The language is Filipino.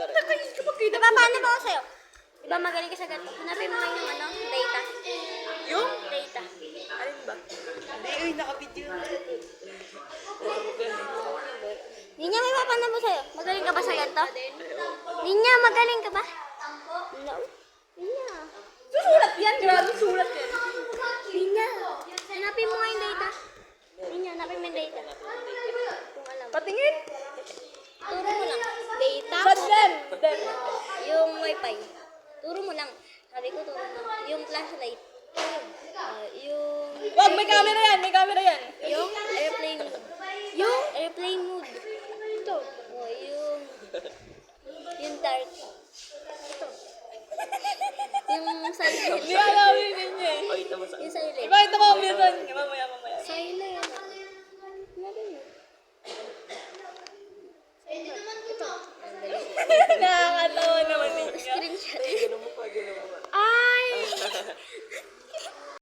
Diba, paano ba ako sa'yo? Diba magaling ka sa ganito? Hanapin mo ngayon yung ano, data. Yung? Data. Alin ba? Hindi, uy, nakabidyo. Ninya, may paano mo sa'yo? Magaling ka ba sa ganito? Ninya, magaling ka ba? No. Ninya. Susulat yan, grabe sulat yan. Ninya, hanapin mo nga yung data. Ninya, hanapin mo yung data. Kung alam. Patingin. Turo mo lang. Data. Sadyan. Yung wifi. Turo mo lang. Sabi ko, turo mo. Yung flashlight. Yung... Wag, may camera yan, may camera yan. Yung airplane mode. Yung airplane mode. Ito. Oh, yung dark. Ito. Yung silent. Hindi alawin ninyo eh. Yung silent. Ipakita mo ang minsan. Mamaya. Silent. Sabi mo. Ito. Nakakatawa naman ninyo. Screenshot. Ay!